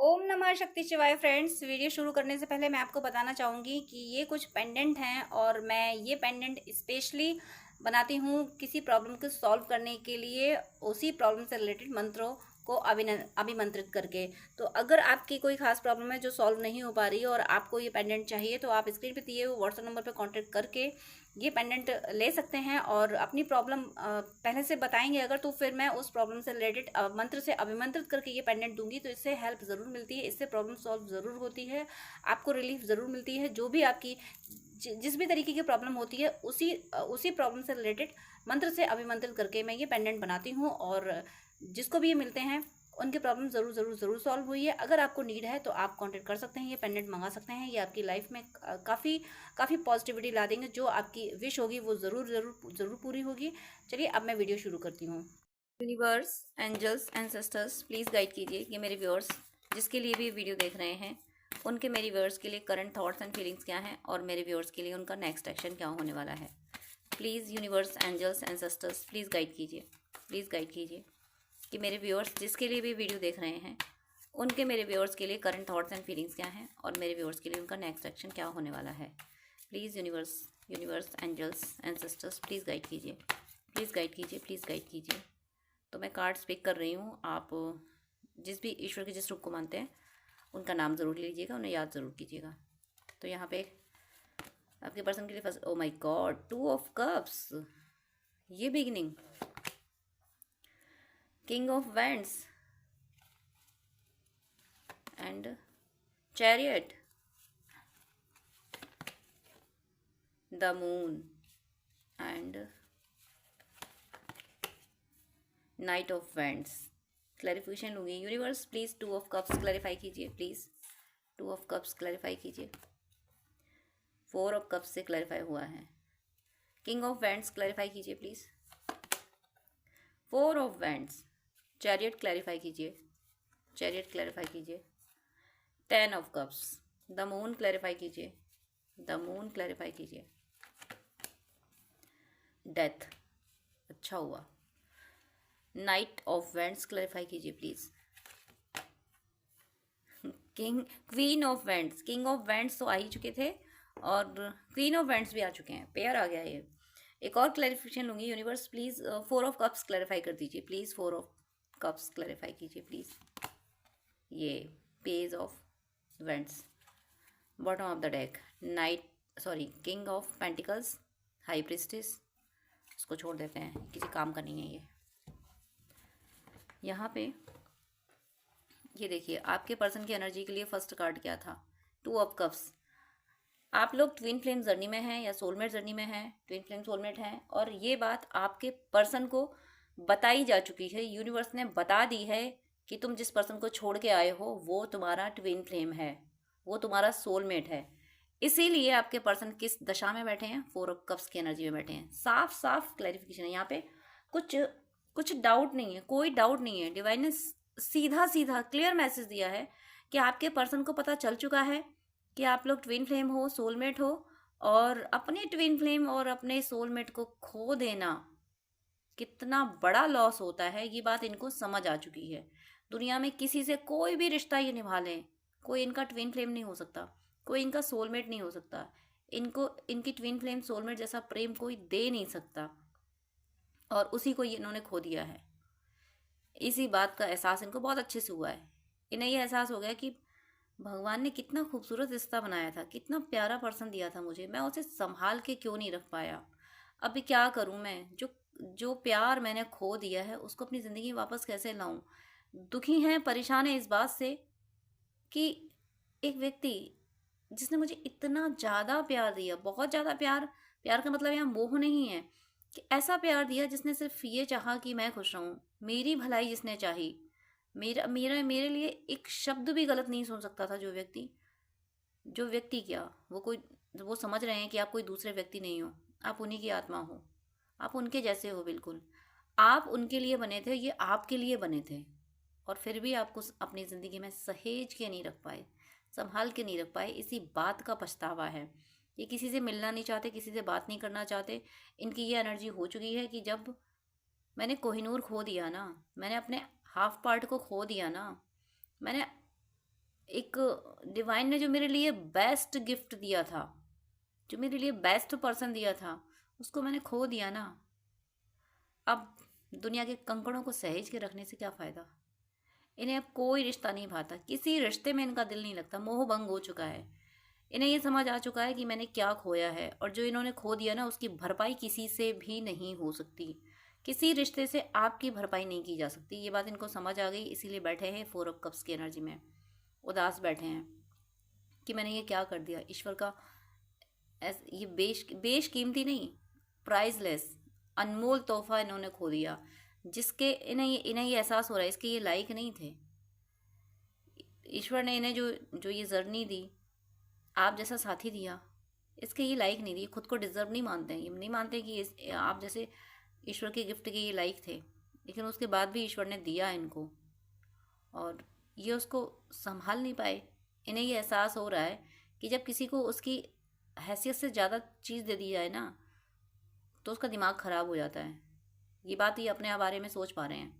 ओम नमः शक्ति शिवाय फ्रेंड्स। वीडियो शुरू करने से पहले मैं आपको बताना चाहूँगी कि ये कुछ पेंडेंट हैं और मैं ये पेंडेंट स्पेशली बनाती हूँ किसी प्रॉब्लम को सॉल्व करने के लिए, उसी प्रॉब्लम से रिलेटेड मंत्रों को अभिमंत्रित करके। तो अगर आपकी कोई खास प्रॉब्लम है जो सॉल्व नहीं हो पा रही है और आपको ये पेंडेंट चाहिए, तो आप स्क्रीन पे दिए हुए व्हाट्सएप नंबर पर कांटेक्ट करके ये पेंडेंट ले सकते हैं और अपनी प्रॉब्लम पहले से बताएंगे अगर, तो फिर मैं उस प्रॉब्लम से रिलेटेड मंत्र से अभिमंत्रित करके ये पेंडेंट दूंगी। तो इससे हेल्प ज़रूर मिलती है, इससे प्रॉब्लम सॉल्व ज़रूर होती है, आपको रिलीफ ज़रूर मिलती है। जो भी आपकी जिस भी तरीके की प्रॉब्लम होती है, उसी प्रॉब्लम से रिलेटेड मंत्र से अभिमंत्रित करके मैं ये पेंडेंट बनाती हूँ और जिसको भी ये मिलते हैं उनकी प्रॉब्लम ज़रूर ज़रूर ज़रूर सॉल्व हुई है। अगर आपको नीड है तो आप कांटेक्ट कर सकते हैं, ये पेंडेंट मंगा सकते हैं। ये आपकी लाइफ में काफ़ी काफ़ी पॉजिटिविटी ला देंगे। जो आपकी विश होगी वो ज़रूर ज़रूर ज़रूर पूरी होगी। चलिए अब मैं वीडियो शुरू करती हूँ। Universe, angels, ancestors, please guide कीजिए कि मेरे व्यूअर्स जिसके लिए भी वीडियो देख रहे हैं उनके, मेरे व्यूअर्स के लिए करंट थॉट्स एंड फीलिंग्स क्या हैं और मेरे व्यूअर्स के लिए उनका नेक्स्ट एक्शन क्या होने वाला है। Please universe, angels, ancestors, please guide कीजिए, प्लीज़ गाइड कीजिए कि मेरे व्यूअर्स जिसके लिए भी वीडियो देख रहे हैं उनके, मेरे व्यूअर्स के लिए करंट थॉट्स एंड फीलिंग्स क्या हैं और मेरे व्यूअर्स के लिए उनका नेक्स्ट एक्शन क्या होने वाला है। Please universe, universe, angels, ancestors, please guide कीजिए, प्लीज़ गाइड कीजिए, प्लीज़ गाइड कीजिए। तो मैं कार्ड्स पिक कर रही हूँ। आप जिस भी ईश्वर के जिस रूप को मानते हैं उनका नाम ज़रूर लीजिएगा, उन्हें याद ज़रूर कीजिएगा। तो यहाँ पे आपके पर्सन के लिए first, oh my God, 2 of cups, ये beginning, king of wands and chariot, the moon and knight of wands. Clarification लूँगी। Universe please 2 of cups clarify कीजिए, प्लीज़ 2 ऑफ कप्स क्लैरिफाई कीजिए। 4 ऑफ कप्स से clarify हुआ है। King of wands clarify कीजिए please. 4 of wands, chariot clarify कीजिए, chariot clarify कीजिए। 10 of cups, the moon clarify कीजिए, द मून क्लैरिफाई कीजिए। डेथ, अच्छा हुआ। नाइट ऑफ वैंड्स क्लैरिफाई कीजिए please. Queen of wands, king of wands तो आ ही चुके थे और क्वीन ऑफ वैंड्स भी आ चुके हैं, पेयर आ गया ये। एक और क्लैरिफिकेशन लूँगी। Universe please 4 of cups clarify कर दीजिए, प्लीज़ 4 ऑफ कप्स क्लैरिफाई कीजिए प्लीज़। ये page of wands, bottom of the deck, night, sorry, king of pentacles, high priestess, इसको छोड़ देते हैं, किसी काम का नहीं है ये। यहाँ पे ये देखिए आपके पर्सन की एनर्जी के लिए फर्स्ट कार्ड क्या था, 2 ऑफ कप्स। आप लोग ट्विन फ्लेम जर्नी में हैं या सोलमेट जर्नी में हैं, ट्विन फ्लेम सोलमेट हैं और ये बात आपके पर्सन को बताई जा चुकी है। यूनिवर्स ने बता दी है कि तुम जिस पर्सन को छोड़ के आए हो वो तुम्हारा ट्विन फ्लेम है, वो तुम्हारा सोलमेट है। इसीलिए आपके पर्सन किस दशा में बैठे हैं, 4 ऑफ कप्स की एनर्जी में बैठे हैं। साफ साफ क्लैरिफिकेशन है यहाँ पे, कुछ कुछ डाउट नहीं है, कोई डाउट नहीं है। डिवाइन ने सीधा सीधा क्लियर मैसेज दिया है कि आपके पर्सन को पता चल चुका है कि आप लोग ट्विन फ्लेम हो, सोलमेट हो, और अपने ट्विन फ्लेम और अपने सोलमेट को खो देना कितना बड़ा लॉस होता है, ये बात इनको समझ आ चुकी है। दुनिया में किसी से कोई भी रिश्ता ये निभा लें, कोई इनका ट्विन फ्लेम नहीं हो सकता, कोई इनका सोलमेट नहीं हो सकता। इनको इनकी ट्विन फ्लेम सोलमेट जैसा प्रेम कोई दे नहीं सकता और उसी को इन्होंने खो दिया है। इसी बात का एहसास इनको बहुत अच्छे से हुआ है। इन्हें ये एहसास हो गया कि भगवान ने कितना खूबसूरत रिश्ता बनाया था, कितना प्यारा पर्सन दिया था मुझे, मैं उसे संभाल के क्यों नहीं रख पाया। अभी क्या करूं मैं, जो जो प्यार मैंने खो दिया है उसको अपनी ज़िंदगी में वापस कैसे लाऊं। दुखी हैं, परेशान हैं इस बात से कि एक व्यक्ति जिसने मुझे इतना ज़्यादा प्यार दिया, बहुत ज़्यादा प्यार, प्यार का मतलब यहाँ मोह नहीं है, कि ऐसा प्यार दिया जिसने सिर्फ ये चाहा कि मैं खुश रहूं, मेरी भलाई जिसने चाही। मेरा मेरा मेरे लिए एक शब्द भी गलत नहीं सुन सकता था। जो व्यक्ति क्या, वो समझ रहे हैं कि आप कोई दूसरे व्यक्ति नहीं हो, आप उन्हीं की आत्मा हो, आप उनके जैसे हो बिल्कुल। आप उनके लिए बने थे, ये आपके लिए बने थे, और फिर भी आपको अपनी ज़िंदगी में सहेज के नहीं रख पाए, संभाल के नहीं रख पाए। इसी बात का पछतावा है। ये किसी से मिलना नहीं चाहते, किसी से बात नहीं करना चाहते। इनकी ये एनर्जी हो चुकी है कि जब मैंने कोहिनूर खो दिया ना, मैंने अपने हाफ पार्ट को खो दिया ना, मैंने एक डिवाइन ने जो मेरे लिए बेस्ट गिफ्ट दिया था, जो मेरे लिए बेस्ट पर्सन दिया था, उसको मैंने खो दिया ना। अब दुनिया के कंकड़ों को सहेज के रखने से क्या फ़ायदा। इन्हें अब कोई रिश्ता नहीं भाता, किसी रिश्ते में इनका दिल नहीं लगता, मोह भंग हो चुका है। इन्हें ये समझ आ चुका है कि मैंने क्या खोया है, और जो इन्होंने खो दिया ना उसकी भरपाई किसी से भी नहीं हो सकती। किसी रिश्ते से आपकी भरपाई नहीं की जा सकती। ये बात इनको समझ आ गई, इसीलिए बैठे हैं 4 ऑफ कप्स की एनर्जी में, उदास बैठे हैं कि मैंने ये क्या कर दिया। ईश्वर का ये बेशकीमती नहीं, प्राइजलेस, अनमोल तोहफा इन्होंने खो दिया, जिसके इन्हें ये एहसास हो रहा है इसके ये लायक नहीं थे। ईश्वर ने इन्हें जो जो ये जर्नी दी, आप जैसा साथी दिया, इसके ये लायक नहीं थी। खुद को डिजर्व नहीं मानते हैं, ये नहीं मानते कि आप जैसे ईश्वर के गिफ्ट के ये लायक थे। लेकिन उसके बाद भी ईश्वर ने दिया इनको, और ये उसको संभाल नहीं पाए। इन्हें ये एहसास हो रहा है कि जब किसी को उसकी हैसियत से ज़्यादा चीज़ दे दी जाए ना, तो उसका दिमाग ख़राब हो जाता है। ये बात ये अपने बारे में सोच पा रहे हैं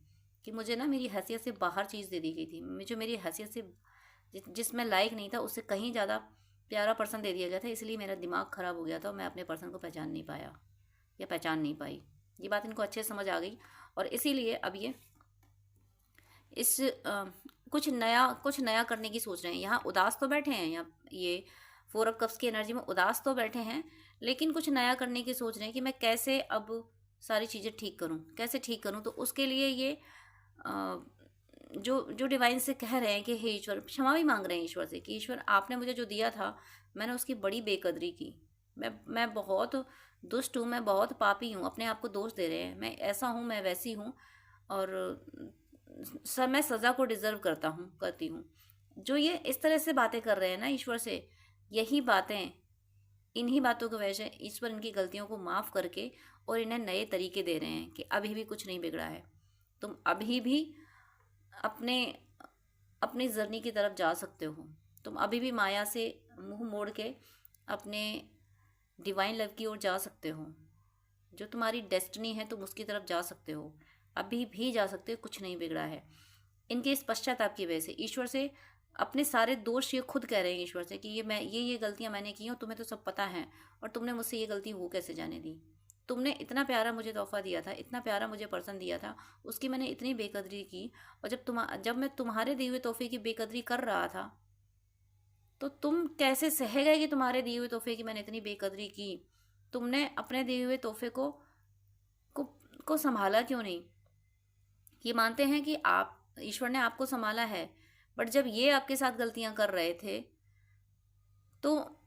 कि मुझे ना मेरी हैसियत से बाहर चीज़ दे दी गई थी, मुझे मेरी हैसियत से जिसमें लायक नहीं था उससे कहीं ज़्यादा प्यारा पर्सन दे दिया गया था, इसलिए मेरा दिमाग ख़राब हो गया था और मैं अपने पर्सन को पहचान नहीं पाया या पहचान नहीं पाई। ये बात इनको अच्छे से समझ आ गई, और इसीलिए अब ये इस कुछ नया करने की सोच रहे हैं। यहाँ उदास तो बैठे हैं, यहाँ ये 4 ऑफ कप्स की एनर्जी में उदास तो बैठे हैं, लेकिन कुछ नया करने की सोच रहे हैं कि मैं कैसे अब सारी चीज़ें ठीक करूँ, कैसे ठीक करूँ। तो उसके लिए ये जो जो डिवाइन से कह रहे हैं कि हे ईश्वर, क्षमा भी मांग रहे हैं ईश्वर से कि ईश्वर आपने मुझे जो दिया था मैंने उसकी बड़ी बेकदरी की। मैं बहुत दुष्ट हूँ, मैं बहुत पापी हूँ। अपने आप को दोष दे रहे हैं, मैं ऐसा हूँ, मैं वैसी हूँ, और मैं सज़ा को डिज़र्व करती हूँ। जो ये इस तरह से बातें कर रहे हैं ना ईश्वर से, यही बातें, इन्हीं बातों की वजह से ईश्वर इनकी गलतियों को माफ़ करके और इन्हें नए तरीके दे रहे हैं कि अभी भी कुछ नहीं बिगड़ा है, तुम अभी भी अपने अपनी जर्नी की तरफ जा सकते हो। तुम अभी भी माया से मुंह मोड़ के अपने डिवाइन लव की ओर जा सकते हो। जो तुम्हारी डेस्टिनी है तुम उसकी तरफ जा सकते हो, अभी भी जा सकते हो, कुछ नहीं बिगड़ा है। इनके इस पश्चाताप की वजह से ईश्वर से अपने सारे दोष ये खुद कह रहे हैं ईश्वर से कि ये गलतियां मैंने की हैं, तुम्हें तो सब पता है, और तुमने मुझसे ये गलती वो कैसे जाने दी। तुमने इतना प्यारा मुझे तोहफा दिया था, इतना प्यारा मुझे पर्सन दिया था, उसकी मैंने इतनी बेकदरी की। और जब मैं तुम्हारे दिए हुए तोहफे की बेकदरी कर रहा था, तो तुम कैसे सह गए कि तुम्हारे दिए हुए तोहफे की मैंने इतनी बेकदरी की। तुमने अपने दिए हुए तोहफे को को संभाला क्यों नहीं। ये मानते हैं कि आप ईश्वर ने आपको संभाला है, बट जब ये आपके साथ गलतियां कर रहे थे, तो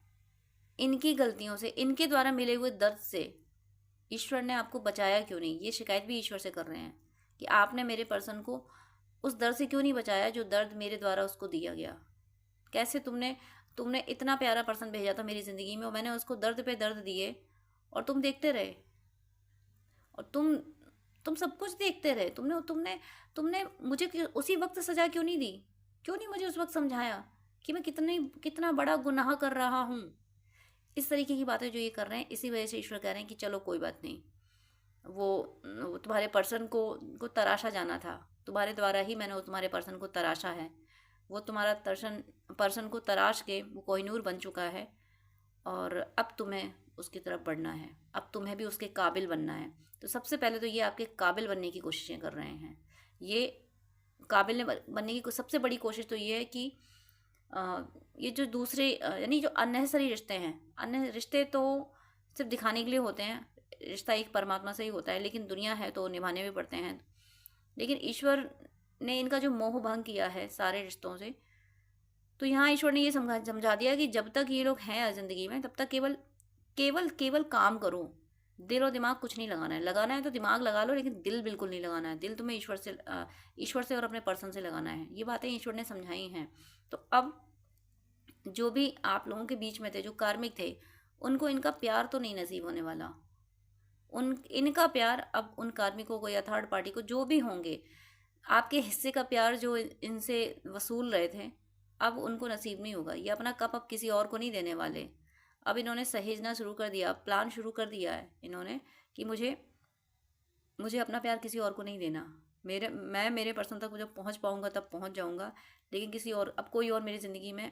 इनकी गलतियों से, इनके द्वारा मिले हुए दर्द से ईश्वर ने आपको बचाया क्यों नहीं। ये शिकायत भी ईश्वर से कर रहे हैं कि आपने मेरे पर्सन को उस दर्द से क्यों नहीं बचाया जो दर्द मेरे द्वारा उसको दिया गया। कैसे तुमने तुमने इतना प्यारा पर्सन भेजा था मेरी ज़िंदगी में, और मैंने उसको दर्द पे दर्द दिए और तुम देखते रहे, और तुम सब कुछ देखते रहे। तुमने तुमने तुमने मुझे उसी वक्त सजा क्यों नहीं दी, क्यों नहीं मुझे उस वक्त समझाया कि मैं कितना बड़ा गुनाह कर रहा हूँ। इस तरीके की बातें जो ये कर रहे हैं, इसी वजह से ईश्वर कह रहे हैं कि चलो कोई बात नहीं, वो तुम्हारे पर्सन को तराशा जाना था, तुम्हारे द्वारा ही मैंने वो तुम्हारे पर्सन को तराशा है। वो तुम्हारा पर्सन को तराश के वो कोहिनूर बन चुका है, और अब तुम्हें उसकी तरफ बढ़ना है, अब तुम्हें भी उसके काबिल बनना है। तो सबसे पहले तो ये आपके काबिल बनने की कोशिशें कर रहे हैं। ये काबिल बनने की सबसे बड़ी कोशिश तो ये है कि ये जो दूसरे यानी जो अननेसेसरी रिश्ते हैं, अन्य रिश्ते तो सिर्फ दिखाने के लिए होते हैं। रिश्ता एक परमात्मा से ही होता है, लेकिन दुनिया है तो निभाने भी पड़ते हैं। लेकिन ईश्वर ने इनका जो मोह भंग किया है सारे रिश्तों से, तो यहाँ ईश्वर ने ये समझा दिया कि जब तक ये लोग हैं ज़िंदगी में, तब तक केवल केवल केवल काम करो। दिल और दिमाग कुछ नहीं लगाना है। लगाना है तो दिमाग लगा लो, लेकिन दिल बिल्कुल नहीं लगाना है। दिल तुम्हें ईश्वर से और अपने पर्सन से लगाना है। ये बातें ईश्वर ने समझाई हैं। तो अब जो भी आप लोगों के बीच में थे, जो कार्मिक थे, उनको इनका प्यार तो नहीं नसीब होने वाला। इनका प्यार अब उन कार्मिकों को या थर्ड पार्टी को, जो भी होंगे, आपके हिस्से का प्यार जो इनसे वसूल रहे थे, अब उनको नसीब नहीं होगा। ये अपना कप अब किसी और को नहीं देने वाले। अब इन्होंने सहेजना शुरू कर दिया, प्लान शुरू कर दिया है इन्होंने कि मुझे अपना प्यार किसी और को नहीं देना। मैं मेरे पर्सन तक जब पहुंच पाऊंगा तब पहुंच जाऊंगा, लेकिन किसी और, अब कोई और मेरी ज़िंदगी में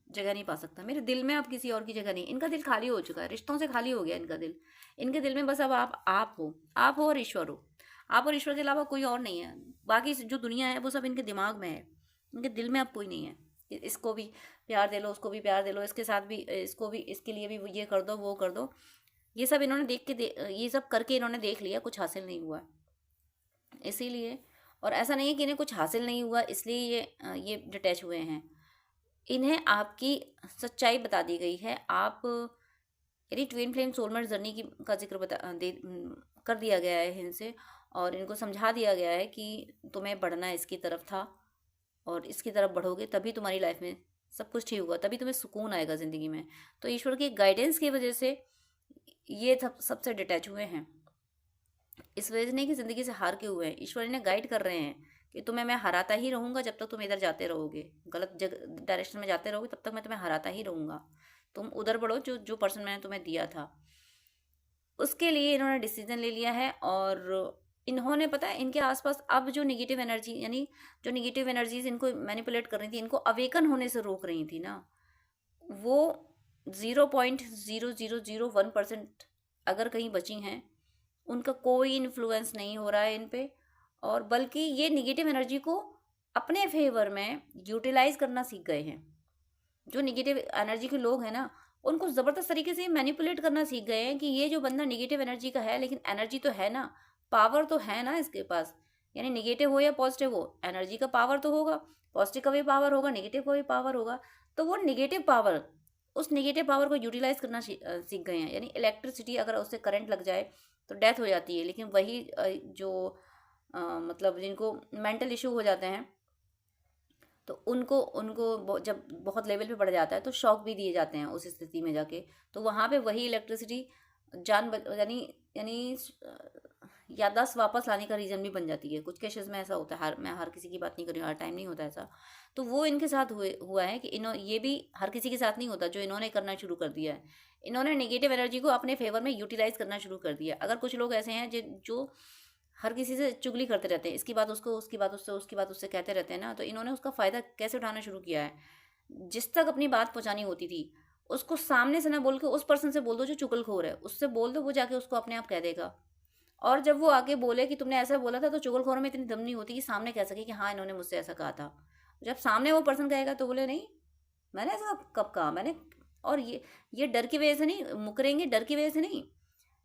जगह नहीं पा सकता। मेरे दिल में अब किसी और की जगह नहीं। इनका दिल खाली हो चुका है, रिश्तों से खाली हो गया इनका दिल। इनके दिल में बस अब आप हो और ईश्वर हो। आप और ईश्वर के अलावा कोई और नहीं है। बाकी जो दुनिया है वो सब इनके दिमाग में है, इनके दिल में अब कोई नहीं है। इसको भी प्यार दे लो, उसको भी प्यार दे लो, इसके साथ भी, इसको भी, इसके लिए भी ये कर दो, वो कर दो। ये सब इन्होंने ये सब करके इन्होंने देख लिया, कुछ हासिल नहीं हुआ इसीलिए। और ऐसा नहीं है कि इन्हें कुछ हासिल नहीं हुआ इसलिए ये डिटैच हुए हैं। इन्हें आपकी सच्चाई बता दी गई है। आप यदि ट्विन फ्लेम सोलमेट जर्नी की का जिक्र कर दिया गया है इनसे, और इनको समझा दिया गया है कि तुम्हें बढ़ना इसकी तरफ था, और इसकी तरफ बढ़ोगे तभी तुम्हारी लाइफ में सब कुछ ठीक होगा, तभी तुम्हें सुकून आएगा ज़िंदगी में। तो ईश्वर की गाइडेंस की वजह से ये सबसे डिटैच हुए हैं। इस वजह से नहीं कि ज़िंदगी से हार के हुए हैं, ईश्वर इन्हें गाइड कर रहे हैं कि तुम्हें मैं हराता ही रहूँगा जब तक तुम इधर जाते रहोगे, गलत डायरेक्शन में जाते रहोगे, तब तक मैं तुम्हें हराता ही रहूँगा। तुम उधर बढ़ो जो जो पर्सन मैंने तुम्हें दिया था। उसके लिए इन्होंने डिसीजन ले लिया है। और इन्होंने, पता है, इनके आसपास अब जो निगेटिव एनर्जी, यानी जो निगेटिव एनर्जीज इनको मैनिपुलेट कर रही थी, इनको अवेकन होने से रोक रही थी ना, वो 0.0001% अगर कहीं बची हैं, उनका कोई इन्फ्लुएंस नहीं हो रहा है इन पे। और बल्कि ये निगेटिव एनर्जी को अपने फेवर में यूटिलाइज करना सीख गए हैं। जो निगेटिव एनर्जी के लोग हैं ना, उनको ज़बरदस्त तरीके से मैनिपुलेट करना सीख गए हैं कि ये जो बंदा निगेटिव एनर्जी का है, लेकिन एनर्जी तो है ना, पावर तो है ना इसके पास। यानी निगेटिव हो या पॉजिटिव हो, एनर्जी का पावर तो होगा, पॉजिटिव का भी पावर होगा, निगेटिव का भी पावर होगा। तो वो निगेटिव पावर, उस निगेटिव पावर को यूटिलाइज करना सीख गए हैं। यानी इलेक्ट्रिसिटी अगर उससे करंट लग जाए तो डेथ हो जाती है, लेकिन वही मतलब जिनको मेंटल इशू हो जाते हैं, तो उनको उनको जब बहुत लेवल पे बढ़ जाता है तो शॉक भी दिए जाते हैं उस स्थिति में जाके। तो वहाँ पे वही इलेक्ट्रिसिटी यानी यानी याददाश्त वापस लाने का रीज़न भी बन जाती है। कुछ केसेस में ऐसा होता है, मैं हर किसी की बात नहीं कर रही हूँ, हर टाइम नहीं होता ऐसा। तो वो इनके साथ हुआ है कि ये भी हर किसी के साथ नहीं होता जो इन्होंने करना शुरू कर दिया है। इन्होंने नेगेटिव एनर्जी को अपने फेवर में यूटिलाइज करना शुरू कर दिया। अगर कुछ लोग ऐसे हैं जो हर किसी से चुगली करते रहते हैं, इसकी बात उसको, उसकी बात उससे, उसकी बात उससे कहते रहते हैं ना, तो इन्होंने उसका फ़ायदा कैसे उठाना शुरू किया है। जिस तक अपनी बात पहुंचानी होती थी, उसको सामने से ना बोल के उस पर्सन से बोल दो जो चुगलखोर है, उससे बोल दो, वो जाके उसको अपने आप कह देगा। और जब वो आके बोले कि तुमने ऐसा बोला था, तो चुगलखोर में इतनी दम नहीं होती कि सामने कह सके कि हाँ इन्होंने मुझसे ऐसा कहा था। जब सामने वो पर्सन कहेगा तो बोले नहीं, मैंने ऐसा कब कहा, मैंने। और ये डर की वजह से नहीं मुकरेंगे, डर की वजह से नहीं,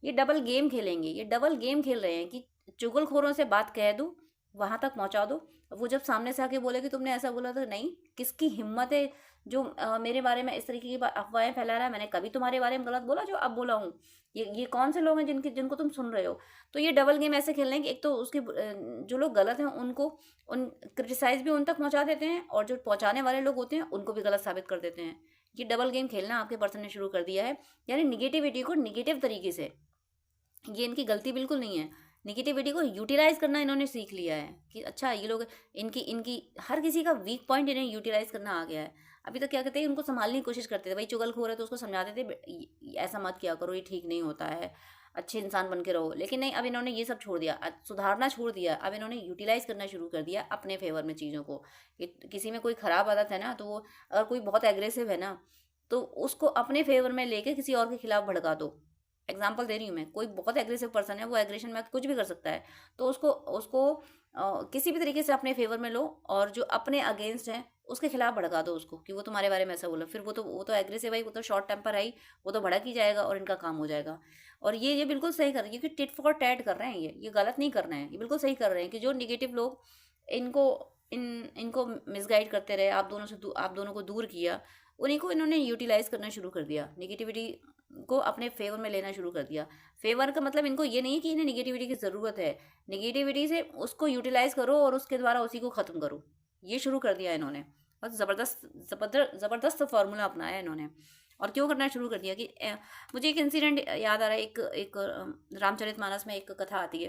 ये डबल गेम खेलेंगे। ये डबल गेम खेल रहे हैं कि चुगलखोरों से बात कह दूँ, वहां तक पहुंचा दो। वो जब सामने से आके बोले कि तुमने ऐसा बोला, तो नहीं, किसकी हिम्मत है जो मेरे बारे में इस तरीके की अफवाहें फैला रहा है। मैंने कभी तुम्हारे बारे में गलत बोला जो अब बोला हूँ? ये कौन से लोग हैं जिनको तुम सुन रहे हो? तो ये डबल गेम ऐसे खेल रहे हैं कि एक तो उसके जो लोग गलत हैं उनको क्रिटिसाइज भी उन तक पहुंचा देते हैं, और जो पहुंचाने वाले लोग होते हैं उनको भी गलत साबित कर देते हैं। ये डबल गेम खेलना आपके पर्सन ने शुरू कर दिया है। यानी निगेटिविटी को निगेटिव तरीके से, ये इनकी गलती बिल्कुल नहीं है, निगेटिविटी को यूटिलाइज करना इन्होंने सीख लिया है कि अच्छा ये लोग, इनकी इनकी हर किसी का वीक पॉइंट इन्हें यूटिलाइज करना आ गया है। अभी तो क्या कहते हैं, उनको संभालने की कोशिश करते थे, भाई चुगलखोर है तो उसको समझाते थे ऐसा मत किया करो, ये ठीक नहीं होता है, अच्छे इंसान बन के रहो। लेकिन नहीं, अब इन्होंने ये सब छोड़ दिया, सुधारना छोड़ दिया। अब इन्होंने यूटिलाइज करना शुरू कर दिया अपने फेवर में चीज़ों को। किसी में कोई ख़राब आदत है ना, तो वो अगर कोई बहुत एग्रेसिव है ना, तो उसको अपने फेवर में लेके किसी और के खिलाफ भड़का दो। एग्जाम्पल दे रही हूँ मैं, कोई बहुत एग्रेसिव पर्सन है, वो एग्रेशन में कुछ भी कर सकता है, तो उसको उसको किसी भी तरीके से अपने फेवर में लो, और जो अपने अगेंस्ट है उसके खिलाफ भड़का दो उसको कि वो तुम्हारे बारे में ऐसा बोला। फिर वो तो एग्रेसिव है, वो तो शॉर्ट टेम्पर आई, वो तो भड़क ही जाएगा और इनका काम हो जाएगा। और ये बिल्कुल सही कर रहे हैं, क्योंकि टिट फॉर टैट कर रहे हैं, ये गलत नहीं कर रहे हैं, ये बिल्कुल सही कर रहे हैं कि जो निगेटिव लोग इनको मिसगाइड करते रहे, आप दोनों को दूर किया, उन्हीं को इन्होंने यूटिलाइज करना शुरू कर दिया, निगेटिविटी को अपने फेवर में लेना शुरू कर दिया। फेवर का मतलब इनको ये नहीं कि इन्हें निगेटिविटी की ज़रूरत है, निगेटिविटी से उसको यूटिलाइज करो और उसके द्वारा उसी को ख़त्म करो, ये शुरू कर दिया इन्होंने। और ज़बरदस्त फार्मूला अपनाया इन्होंने। और क्यों करना शुरू कर दिया कि मुझे एक इंसिडेंट याद आ रहा है, एक रामचरितमानस में एक कथा आती है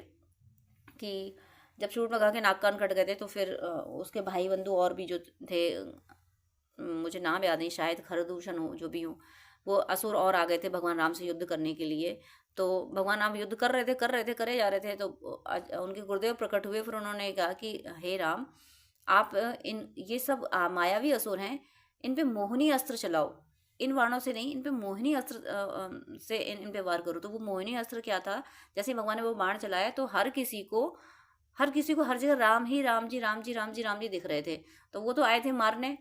कि जब शूर्पणखा के नाक कान कट गए थे, तो फिर उसके भाई बंधु और भी जो थे, मुझे नाम याद नहीं, शायद खरदूषण हो, जो भी हो, वो असुर और आ गए थे भगवान राम से युद्ध करने के लिए। तो भगवान राम युद्ध कर रहे थे करे जा रहे थे, तो उनके गुरुदेव प्रकट हुए। फिर उन्होंने कहा कि हे राम, आप इन ये सब मायावी असुर हैं, इन पे मोहिनी अस्त्र चलाओ, इन बाणों से नहीं, इन पे मोहिनी अस्त्र से इन पे वार करो। तो वो मोहिनी अस्त्र क्या था, जैसे ही भगवान ने वो बाण चलाया तो हर किसी को हर जगह राम ही, राम जी राम जी राम जी राम जी दिख रहे थे। तो वो तो आए थे मारने।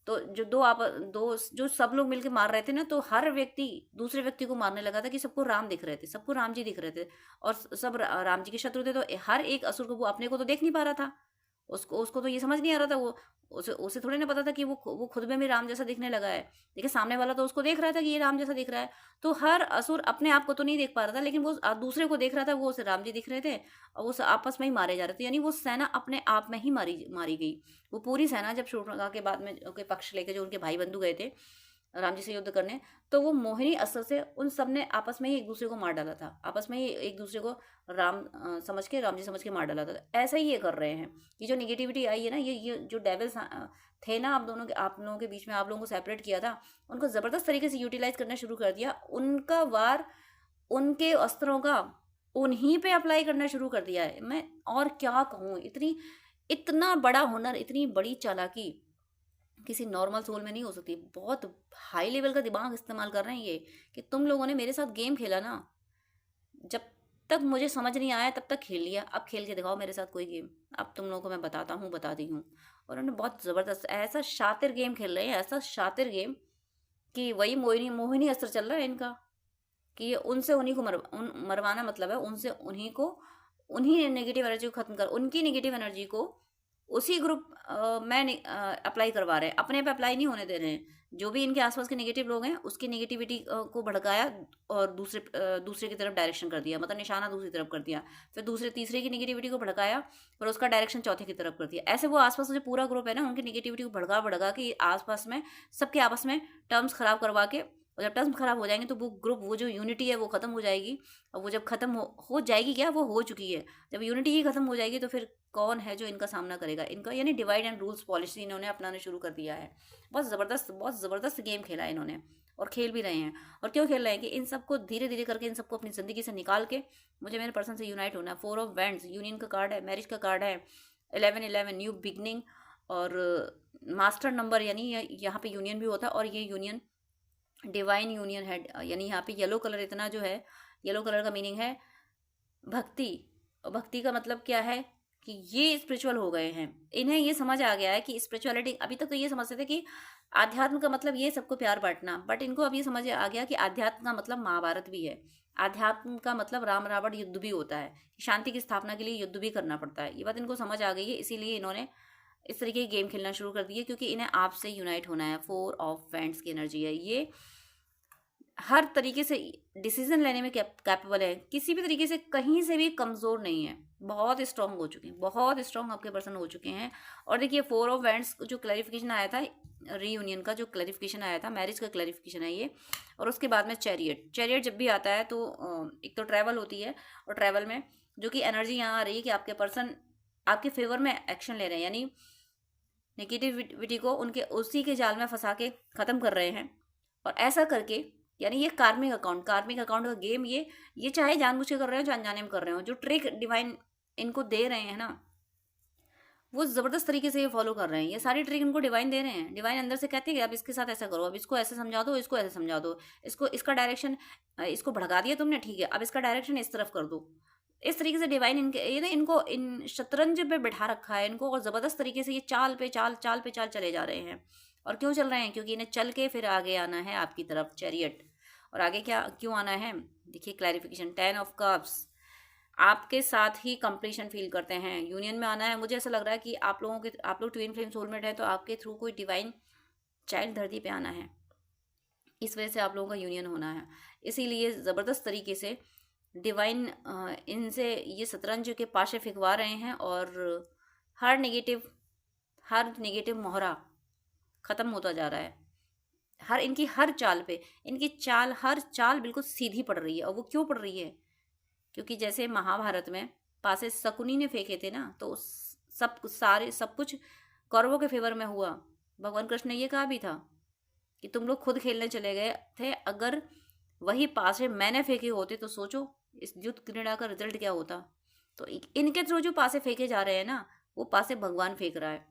तो जो दो जो सब लोग मिलके मार रहे थे ना, तो हर व्यक्ति दूसरे व्यक्ति को मारने लगा था कि सबको राम दिख रहे थे, सबको राम जी दिख रहे थे, और सब राम जी के शत्रु थे। तो हर एक असुर को, वो अपने को तो देख नहीं पा रहा था, उसको उसको तो ये समझ नहीं आ रहा था, वो उसे उसे थोड़ी ना पता था कि वो खुद में भी राम जैसा दिखने लगा है। देखिए सामने वाला तो उसको देख रहा था कि ये राम जैसा दिख रहा है। तो हर असुर अपने आप को तो नहीं देख पा रहा था, लेकिन वो दूसरे को देख रहा था, वो उसे राम जी दिख रहे थे, और वो आपस में ही मारे जा रहे थे। यानी वो सेना अपने आप में ही मारी मारी गई। वो पूरी सेना जब शूर्पणखा के बाद में के पक्ष लेके जो उनके भाई बंधु गए थे राम जी से युद्ध करने, तो वो मोहिनी अस्त्र से उन सब ने आपस में ही एक दूसरे को मार डाला था, आपस में ही एक दूसरे को समझ के, राम जी समझ के मार डाला था। ऐसा ही ये कर रहे हैं। ये जो निगेटिविटी आई है ना, ये जो डेविल्स थे ना, आप लोगों के बीच में, आप लोगों को सेपरेट किया था, उनको ज़बरदस्त तरीके से यूटिलाइज करना शुरू कर दिया। उनका वार, उनके अस्त्रों का उन्हीं पे अप्लाई करना शुरू कर दिया है। मैं और क्या कहूँ, इतना बड़ा हुनर, इतनी बड़ी चालाकी किसी नॉर्मल सोल में नहीं हो सकती। बहुत हाई लेवल का दिमाग इस्तेमाल कर रहे हैं ये, कि तुम लोगों ने मेरे साथ गेम खेला ना, जब तक मुझे समझ नहीं आया तब तक खेल लिया, अब खेल के दिखाओ मेरे साथ कोई गेम, अब तुम लोगों को मैं बताता हूँ, बता दी हूँ। और उन्होंने बहुत ज़बरदस्त ऐसा शातिर गेम खेल रहे हैं, ऐसा शातिर गेम कि वही मोहिनी मोहिनी अस्त्र चल रहा है इनका, कि ये उनसे उन्हीं को मरवाना, मतलब है उनसे उन्हीं को, उन्हीं नेगेटिव एनर्जी को खत्म कर, उनकी नेगेटिव एनर्जी को उसी ग्रुप में अप्लाई करवा रहे हैं, अपने पे अप्लाई नहीं होने दे रहे हैं। जो भी इनके आसपास के नेगेटिव लोग हैं उसकी नेगेटिविटी को भड़काया और दूसरे की तरफ डायरेक्शन कर दिया, मतलब निशाना दूसरी तरफ कर दिया। फिर दूसरे तीसरे की नेगेटिविटी को भड़काया और उसका डायरेक्शन चौथे की तरफ कर दिया। ऐसे वो आसपास जो पूरा ग्रुप है ना, उनकी नेगेटिविटी को भड़का भड़का के आसपास में सबके आपस में टर्म्स खराब करवा के, और जब टर्म्स खराब हो जाएंगे तो वो ग्रुप, वो जो यूनिटी है वो खत्म हो जाएगी। और वो जब खत्म हो जाएगी, क्या वो हो चुकी है, जब यूनिटी ही खत्म हो जाएगी तो फिर कौन है जो इनका सामना करेगा इनका। यानी डिवाइड एंड रूल्स पॉलिसी इन्होंने अपनाना शुरू कर दिया है। बहुत ज़बरदस्त गेम खेला है इन्होंने, और खेल भी रहे हैं। और क्यों खेल रहे हैं कि इन सबको धीरे धीरे करके, इन सबको अपनी ज़िंदगी से निकाल के मुझे मेरे पर्सन से यूनाइट होना है। 4 ऑफ वैंड्स यूनियन का कार्ड है, मैरिज का कार्ड है, 1111 न्यू बिगनिंग, और मास्टर नंबर, यानी यहाँ पे यूनियन भी होता है, और ये यूनियन डिवाइन यूनियन है। यानी यहाँ पे येलो कलर इतना जो है, येलो कलर का मीनिंग है भक्ति। और भक्ति का मतलब क्या है कि ये स्पिरिचुअल हो गए हैं, इन्हें ये समझ आ गया है कि स्पिरिचुअलिटी, अभी तक तो ये समझते थे कि आध्यात्म का मतलब ये सबको प्यार बांटना, बट इनको अब ये समझ आ गया कि आध्यात्म का मतलब महाभारत भी है, आध्यात्म का मतलब राम रावण युद्ध भी होता है, शांति की स्थापना के लिए युद्ध भी करना पड़ता है। ये बात इनको समझ आ गई है, इसीलिए इन्होंने इस तरीके की गेम खेलना शुरू कर दिया, क्योंकि इन्हें आपसे यूनाइट होना है। 4 ऑफ वैंड्स की एनर्जी है ये, हर तरीके से डिसीजन लेने में कैपेबल है, किसी भी तरीके से कहीं से भी कमज़ोर नहीं है, बहुत स्ट्रांग हो चुके हैं, बहुत स्ट्रांग आपके पर्सन हो चुके हैं। और देखिए 4 ऑफ वैंड्स जो क्लैरिफिकेशन आया था, रीयूनियन का जो क्लैरिफिकेशन आया था, मैरिज का क्लैरिफिकेशन है ये। और उसके बाद में चैरियट जब भी आता है तो एक तो ट्रैवल होती है, और ट्रैवल में जो कि एनर्जी यहाँ आ रही है कि आपके पर्सन आपके फेवर में एक्शन ले रहे हैं, यानी नेगेटिविटी को उनके उसी के जाल में फंसा के ख़त्म कर रहे हैं। और ऐसा करके, यानी ये कार्मिक अकाउंट का गेम, ये चाहे जानबूझ के कर रहे हो, चाहे अनजाने में कर रहे हो, जो ट्रिक डिवाइन इनको दे रहे हैं ना, वो ज़बरदस्त तरीके से ये फॉलो कर रहे हैं। ये सारी ट्रिक इनको डिवाइन दे रहे हैं। डिवाइन अंदर से कहते हैं कि अब इसके साथ ऐसा करो, अब इसको ऐसे समझा दो, इसको ऐसे समझा दो, इसको इसका डायरेक्शन, इसको भड़का दिया तुमने, ठीक है, अब इसका डायरेक्शन इस तरफ कर दो। इस तरीके से डिवाइन इनको इन शतरंज पे बैठा रखा है इनको, और ज़बरदस्त तरीके से ये चाल पे चाल चले जा रहे हैं। और क्यों चल रहे हैं, क्योंकि इन्हें चल के फिर आगे आना है आपकी तरफ, चैरियट। और आगे क्या क्यों आना है, देखिए क्लैरिफिकेशन, 10 ऑफ कप्स, आपके साथ ही कंप्लीशन फील करते हैं, यूनियन में आना है। मुझे ऐसा लग रहा है कि आप लोग ट्विन फ्लेम सोलमेट है, तो आपके थ्रू कोई डिवाइन चाइल्ड धरती पे आना है, इस वजह से आप लोगों का यूनियन होना है। इसीलिए ज़बरदस्त तरीके से डिवाइन इनसे ये शतरंज के पाशे फिकवा रहे हैं, और हर नेगेटिव मोहरा ख़त्म होता जा रहा है। हर चाल पे हर चाल बिल्कुल सीधी पड़ रही है। और वो क्यों पड़ रही है, क्योंकि जैसे महाभारत में पासे शकुनी ने फेंके थे ना, तो सब कुछ कौरवों के फेवर में हुआ। भगवान कृष्ण ने ये कहा भी था कि तुम लोग खुद खेलने चले गए थे। अगर वही पासे मैंने फेंके होते तो सोचो इस युद्ध क्रीड़ा का रिजल्ट क्या होता। तो इनके थ्रू जो पासे फेंके जा रहे हैं ना, वो पासे भगवान फेंक रहा है,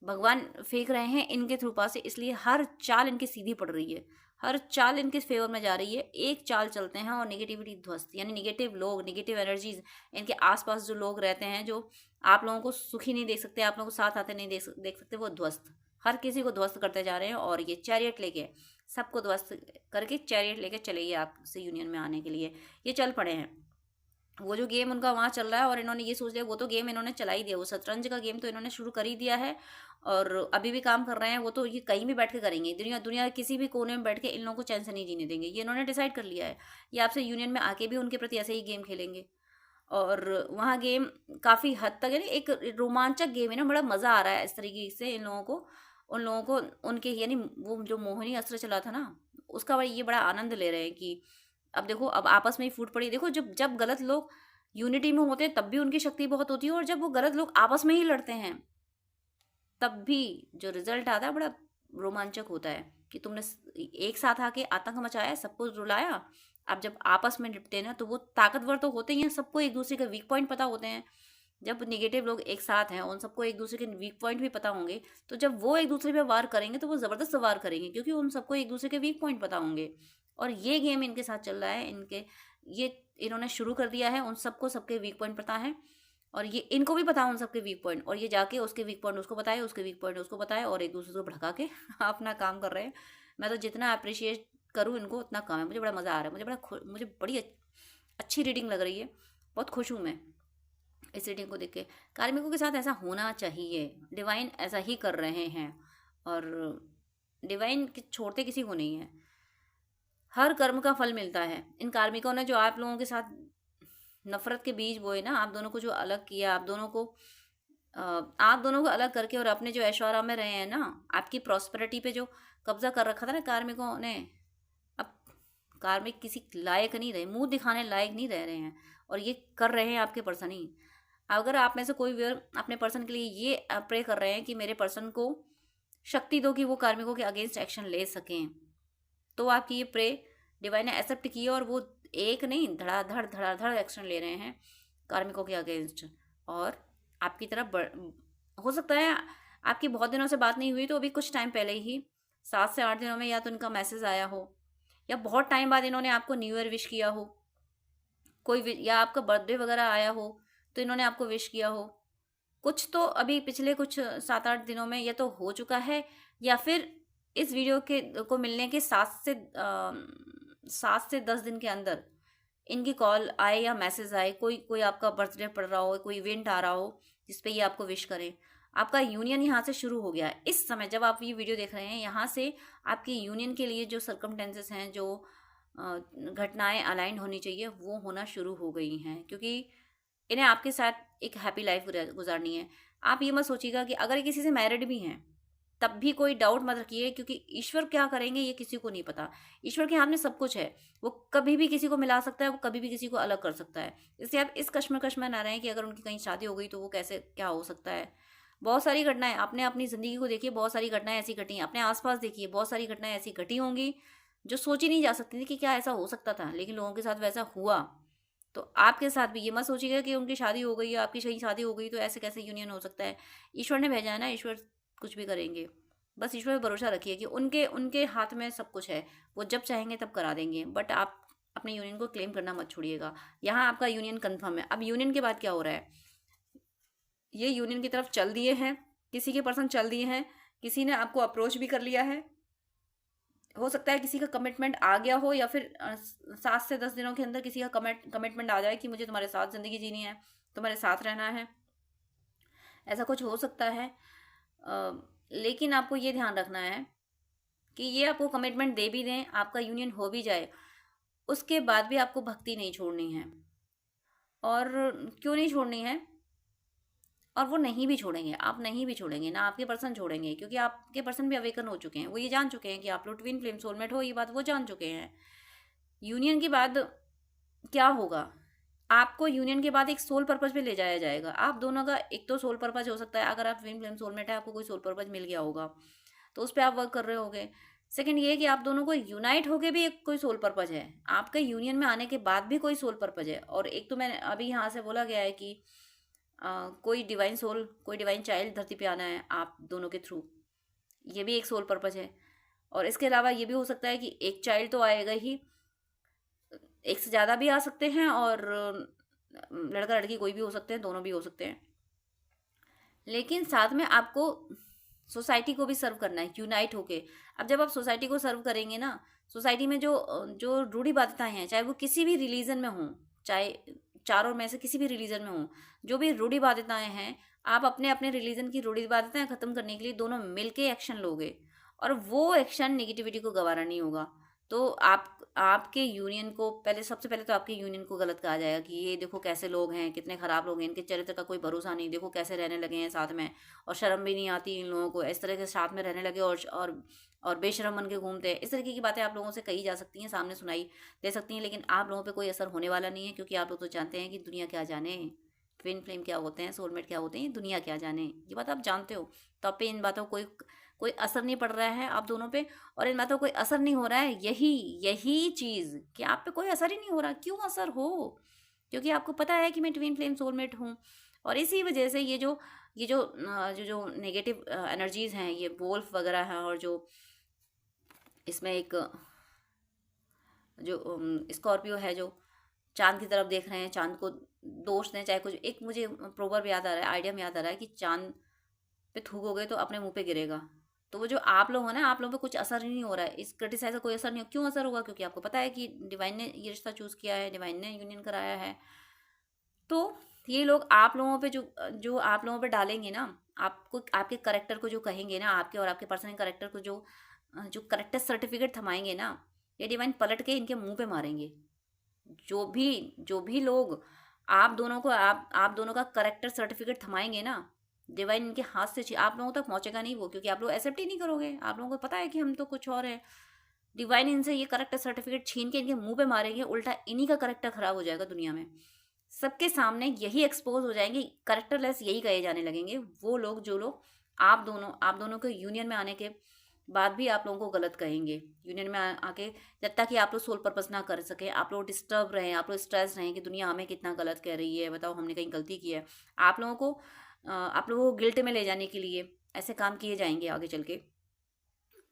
भगवान फेंक रहे हैं इनके थ्रू पासे, इसलिए हर चाल इनकी सीधी पड़ रही है, हर चाल इनके फेवर में जा रही है। एक चाल चलते हैं और नेगेटिविटी ध्वस्त, यानी नेगेटिव लोग, नेगेटिव एनर्जीज, इनके आसपास जो लोग रहते हैं, जो आप लोगों को सुखी नहीं देख सकते, आप लोगों को साथ आते नहीं देख सकते, वो ध्वस्त, हर किसी को ध्वस्त करते जा रहे हैं। और ये चैरियट लेके सबको ध्वस्त करके चैरियट लेके चले गए आपसे यूनियन में आने के लिए, ये चल पड़े हैं। वो जो गेम उनका वहाँ चल रहा है और इन्होंने ये सोच लिया, वो तो गेम इन्होंने चला ही दिया, वो शतरंज का गेम तो इन्होंने शुरू कर ही दिया है और अभी भी काम कर रहे हैं। वो तो ये कहीं भी बैठ के करेंगे, दुनिया किसी भी कोने में बैठ के इन लोगों को चैन से नहीं जीने देंगे, ये इन्होंने डिसाइड कर लिया है। ये आपसे यूनियन में आके भी उनके प्रति ऐसे ही गेम खेलेंगे। और वहाँ गेम काफ़ी हद तक, यानी एक रोमांचक गेम है ना, बड़ा मज़ा आ रहा है इस तरीके से इन लोगों को, उन लोगों को उनके, यानी वो जो मोहिनी अस्त्र चला था ना, उसका ये बड़ा आनंद ले रहे हैं कि अब देखो, अब आपस में ही फूट पड़ी। देखो, जब जब गलत लोग यूनिटी में होते हैं तब भी उनकी शक्ति बहुत होती है, और जब वो गलत लोग आपस में ही लड़ते हैं तब भी जो रिजल्ट आता है बड़ा रोमांचक होता है कि तुमने एक साथ आके आतंक मचाया, सबको रुलाया। अब जब आपस में निपटे ना, तो वो ताकतवर तो होते ही हैं, सबको एक दूसरे के वीक पॉइंट पता होते हैं। जब नेगेटिव लोग एक साथ हैं, उन सबको एक दूसरे के वीक पॉइंट भी पता होंगे, तो जब वो एक दूसरे पे वार करेंगे तो वो ज़बरदस्त वार करेंगे, क्योंकि उन सबको एक दूसरे के वीक पॉइंट पता होंगे। और ये गेम इनके साथ चल रहा है, ये इन्होंने शुरू कर दिया है, उन सबको सबके वीक पॉइंट पता है, और ये इनको भी पता है उन सबके वीक पॉइंट, और ये जाके उसके वीक पॉइंट उसको बताए, उसके वीक पॉइंट उसको बताए, और एक दूसरे को भड़का के अपना काम कर रहे हैं। मैं तो जितना अप्रिशिएट करूँ इनको उतना कम है। मुझे बड़ा मज़ा आ रहा है, मुझे बड़ी अच्छी रीडिंग लग रही है, बहुत खुश हूँ मैं इस रीडिंग को देख के। कार्मिकों के साथ ऐसा होना चाहिए, डिवाइन ऐसा ही कर रहे हैं, और डिवाइन छोड़ते किसी को नहीं है, हर कर्म का फल मिलता है। इन कार्मिकों ने जो आप लोगों के साथ नफरत के बीज बोए ना, आप दोनों को जो अलग किया, आप दोनों को अलग करके, और अपने जो ऐश्वर्य में रहे हैं ना, आपकी प्रॉस्पेरिटी पे जो कब्जा कर रखा था ना कार्मिकों ने, अब कार्मिक किसी लायक नहीं रहे, मुंह दिखाने लायक नहीं रह रहे हैं, और ये कर रहे हैं आपके पर्सन ही। अगर आप में से कोई व्यूअर अपने पर्सन के लिए ये प्रे कर रहे हैं कि मेरे पर्सन को शक्ति दो कि वो कार्मिकों के अगेंस्ट एक्शन ले सकें, तो आपकी ये प्रे डिवाइन ने एक्सेप्ट की है, और वो एक नहीं, धड़ाधड़ एक्शन ले रहे हैं कार्मिकों के अगेंस्ट। और आपकी तरफ हो सकता है आपकी बहुत दिनों से बात नहीं हुई, तो अभी कुछ टाइम पहले ही 7 से 8 दिनों में या तो इनका मैसेज आया हो, या बहुत टाइम बाद इन्होंने आपको न्यू ईयर विश किया हो, या आपका बर्थडे वगैरह आया हो तो इन्होंने आपको विश किया हो। कुछ तो अभी पिछले कुछ 7-8 दिनों में ये तो हो चुका है, या फिर इस वीडियो को मिलने के 7 से 10 दिन के अंदर इनकी कॉल आए या मैसेज आए, कोई आपका बर्थडे पड़ रहा हो, कोई इवेंट आ रहा हो जिसपे ये आपको विश करें। आपका यूनियन यहाँ से शुरू हो गया है। इस समय जब आप ये वीडियो देख रहे हैं, यहाँ से आपकी यूनियन के लिए जो सर्कमटेंसेस हैं, जो घटनाएं अलाइन होनी चाहिए, वो होना शुरू हो गई हैं, क्योंकि इन्हें आपके साथ एक हैप्पी लाइफ गुजारनी है। आप ये मत सोचिएगा कि अगर किसी से मैरिड भी हैं तब भी कोई डाउट मत रखिए, क्योंकि ईश्वर क्या करेंगे ये किसी को नहीं पता। ईश्वर के हाथ में सब कुछ है, वो कभी भी किसी को मिला सकता है, वो कभी भी किसी को अलग कर सकता है। इसलिए आप इस कश्मकश में ना रहें कि अगर उनकी कहीं शादी हो गई तो वो कैसे क्या हो सकता है। बहुत सारी घटनाएं, आपने अपनी ज़िंदगी को देखिए, बहुत सारी घटनाएं ऐसी घटी हैं, अपने आसपास देखिए, बहुत सारी घटनाएं ऐसी घटी होंगी जो सोची नहीं जा सकती थी कि क्या ऐसा हो सकता था, लेकिन लोगों के साथ वैसा हुआ। तो आपके साथ भी ये मत सोचिएगा कि उनकी शादी हो गई या आपकी सही शादी हो गई तो ऐसे कैसे यूनियन हो सकता है। ईश्वर ने भेजा है ना, ईश्वर कुछ भी करेंगे। बस ईश्वर पे भरोसा रखिए कि उनके उनके हाथ में सब कुछ है, वो जब चाहेंगे तब करा देंगे। बट आप अपने यूनियन को क्लेम करना मत छोड़िएगा। यहाँ आपका यूनियन कंफर्म है। अब यूनियन के बाद क्या हो रहा है, ये यूनियन की तरफ चल दिए हैं, किसी के पर्सन चल दिए हैं, किसी ने आपको अप्रोच भी कर लिया है। हो सकता है किसी का कमिटमेंट आ गया हो, या फिर 7 से 10 दिनों के अंदर किसी का कमिटमेंट आ जाए कि मुझे तुम्हारे साथ ज़िंदगी जीनी है, तुम्हारे साथ रहना है, ऐसा कुछ हो सकता है। लेकिन आपको ये ध्यान रखना है कि ये आपको कमिटमेंट दे भी दें, आपका यूनियन हो भी जाए, उसके बाद भी आपको भक्ति नहीं छोड़नी है। और क्यों नहीं छोड़नी है, और वो नहीं भी छोड़ेंगे, आप नहीं भी छोड़ेंगे ना, आपके पर्सन छोड़ेंगे, क्योंकि आपके पर्सन भी अवेकन हो चुके हैं। वो ये जान चुके हैं कि आप लोग ट्विन फ्लेम सोलमेट हो, ये बात वो जान चुके हैं। यूनियन के बाद क्या होगा, आपको यूनियन के बाद एक सोल पर्पज पे ले जाया जाएगा। आप दोनों का एक तो सोल पर्पज हो सकता है, अगर आप ट्विन फ्लेम सोलमेट है, आपको कोई सोल पर्पज मिल गया होगा तो उस पर आप वर्क कर रहे होगे। सेकंड ये कि आप दोनों को यूनाइट होके भी एक कोई सोल पर्पज है, आपके यूनियन में आने के बाद भी कोई सोल पर्पज है। और एक तो मैंने अभी यहाँ से बोला गया है कि कोई डिवाइन सोल, कोई डिवाइन चाइल्ड धरती पे आना है आप दोनों के थ्रू, ये भी एक सोल पर्पज है। और इसके अलावा ये भी हो सकता है कि एक चाइल्ड तो आएगा ही, एक से ज़्यादा भी आ सकते हैं, और लड़का लड़की कोई भी हो सकते हैं, दोनों भी हो सकते हैं। लेकिन साथ में आपको सोसाइटी को भी सर्व करना है यूनाइट होके। अब जब आप सोसाइटी को सर्व करेंगे ना, सोसाइटी में जो जो रूढ़िवादिताएं हैं, चाहे वो किसी भी रिलीजन में हों, चाहे चारों में से किसी भी रिलीजन में हों, जो भी रूढ़िवादिताएं हैं, आप अपने अपने रिलीजन की रूढ़िवादिताएं खत्म करने के लिए दोनों मिलके एक्शन लोगे, और वो एक्शन निगेटिविटी को गवारा नहीं होगा। तो आपके यूनियन को पहले, सबसे पहले तो आपके यूनियन को गलत कहा जाएगा कि ये देखो कैसे लोग हैं, कितने खराब लोग हैं, इनके चरित्र का कोई भरोसा नहीं, देखो कैसे रहने लगे हैं साथ में, और शर्म भी नहीं आती इन लोगों को, इस तरह के साथ में रहने लगे, और बेशरम बन के घूमते हैं। इस तरीके की बातें आप लोगों से कही जा सकती हैं, सामने सुनाई दे सकती हैं, लेकिन आप लोगों पर कोई असर होने वाला नहीं है, क्योंकि आप लोग तो जानते हैं कि दुनिया क्या जाने, ट्विन फ्लेम क्या होते हैं, सोलमेट क्या होते हैं, दुनिया क्या जाने, ये बात आप जानते हो। तो आप पे इन बातों को कोई असर नहीं पड़ रहा है आप दोनों पे, और इन बातों कोई असर नहीं हो रहा है। यही चीज़ कि आप पे कोई असर ही नहीं हो रहा, क्यों असर हो? क्योंकि आपको पता है कि मैं ट्विन फ्लेम सोलमेट हूँ, और इसी वजह से ये जो जो नेगेटिव एनर्जीज हैं, ये वोल्फ वगैरह हैं, और जो इसमें एक जो स्कॉर्पियो है, जो चांद की तरफ देख रहे हैं, चांद को दोष दें, चाहे कुछ, एक मुझे प्रोवर्ब याद आ रहा है, आइडिया में याद आ रहा है कि चांद पे थूकोगे तो अपने मुंह पे गिरेगा। तो वो जो आप लोग हैं ना, आप लोगों पे कुछ असर ही नहीं हो रहा है, इस क्रिटिसाइज का कोई असर नहीं हो। क्यों असर होगा? क्योंकि आपको पता है कि डिवाइन ने ये रिश्ता चूज़ किया है, डिवाइन ने यूनियन कराया है। तो ये लोग आप लोगों पे जो जो आप लोगों पे डालेंगे ना, आपको आपके करेक्टर को जो कहेंगे ना, आपके और आपके पर्सनल करेक्टर को जो करेक्टर सर्टिफिकेट थमाएंगे ना, ये डिवाइन पलट के इनके मुंह पे मारेंगे। जो भी लोग आप दोनों को आप दोनों का करेक्टर सर्टिफिकेट थमाएंगे ना, डिवाइन इनके हाथ से आप लोगों तक पहुंचेगा नहीं वो, क्योंकि आप लोग एक्सेप्ट ही नहीं करोगे। आप लोगों को पता है कि हम तो कुछ और है। डिवाइन इनसे ये करेक्टर सर्टिफिकेट छीन के इनके मुंह पे मारेंगे, उल्टा इन्हीं का करेक्टर खराब हो जाएगा दुनिया में, सबके सामने यही एक्सपोज हो जाएंगे, करेक्टरलेस यही कहे जाने लगेंगे वो लोग, जो लोग आप दोनों के यूनियन में आने के बाद भी आप लोगों को गलत कहेंगे। यूनियन में आके जब तक कि आप लोग सोल पर्पस ना कर सके, आप लोग डिस्टर्ब रहें, आप लोग स्ट्रेस रहें कि दुनिया हमें कितना गलत कह रही है, बताओ हमने कहीं गलती की है, आप लोगों को गिल्ट में ले जाने के लिए ऐसे काम किए जाएंगे आगे चल के।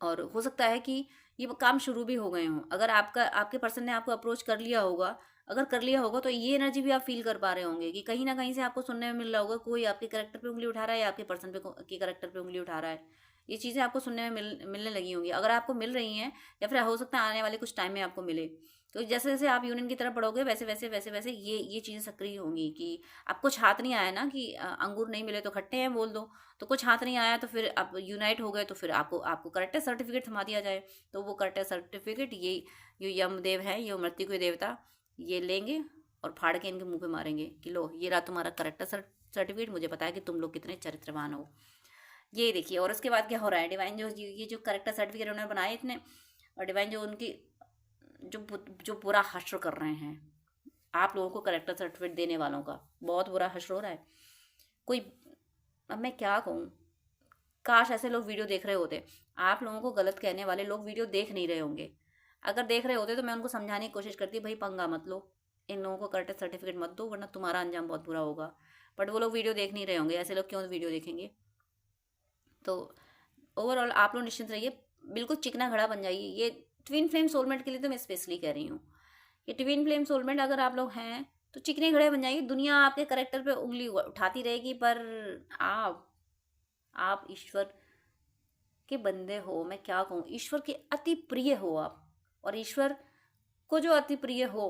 और हो सकता है कि ये काम शुरू भी हो गए हों। अगर आपके पर्सन ने आपको अप्रोच कर लिया होगा, अगर कर लिया होगा, तो ये एनर्जी भी आप फील कर पा रहे होंगे कि कहीं ना कहीं से आपको सुनने में मिल रहा होगा, कोई आपके करेक्टर पे उंगली उठा रहा है, या आपके पर्सन पे के करेक्टर पे उंगली उठा रहा है। ये चीज़ें आपको सुनने में मिलने लगी होंगी। अगर आपको मिल रही हैं, या फिर हो सकता है आने वाले कुछ टाइम में आपको मिले, तो जैसे जैसे आप यूनियन की तरफ बढ़ोगे, वैसे वैसे वैसे वैसे ये चीज़ें सक्रिय होंगी। कि आप कुछ हाथ नहीं आया ना कि अंगूर नहीं मिले तो खट्टे हैं बोल दो, तो कुछ हाथ नहीं आया तो फिर आप यूनाइट हो गए, तो फिर आपको करेक्टर सर्टिफिकेट थमा दिया जाए। तो वो करेक्टर सर्टिफिकेट ये यमदेव है, ये मृत्यु के देवता, ये लेंगे और फाड़ के इनके मुंह पे मारेंगे कि लो, ये रहा तुम्हारा करेक्टर सर्टिफिकेट, मुझे पता है कि तुम लोग कितने चरित्रवान हो। ये देखिए। और उसके बाद क्या हो रहा है, डिवाइन जो ये जो करेक्टर सर्टिफिकेट उन्होंने बनाए इतने, और डिवाइन जो उनकी जो बुरा हश्र कर रहे हैं आप लोगों को, करेक्टर सर्टिफिकेट देने वालों का बहुत बुरा हश्र हो रहा है। कोई, अब मैं क्या कहूँ, काश ऐसे लोग वीडियो देख रहे होते। आप लोगों को गलत कहने वाले लोग वीडियो देख नहीं रहे होंगे। अगर देख रहे होते तो मैं उनको समझाने की कोशिश करती, भाई पंगा मत लो, इन लोगों को करेक्टर सर्टिफिकेट मत दो, वरना तुम्हारा अंजाम बहुत बुरा होगा। बट वो लोग वीडियो देख नहीं रहे होंगे, ऐसे लोग क्यों वीडियो देखेंगे? तो ओवरऑल आप लोग निश्चिंत रहिए, बिल्कुल चिकना घड़ा बन जाइए। ये ट्विन फ्लेम सोलमेट के लिए तो मैं स्पेशली कह रही हूँ कि ट्विन फ्लेम सोलमेट अगर आप लोग हैं तो चिकने घड़े बन जाइए। दुनिया आपके करेक्टर पे उंगली उठाती रहेगी, पर आप ईश्वर के बंदे हो। मैं क्या कहूँ, ईश्वर के अति प्रिय हो आप, और ईश्वर को जो अति प्रिय हो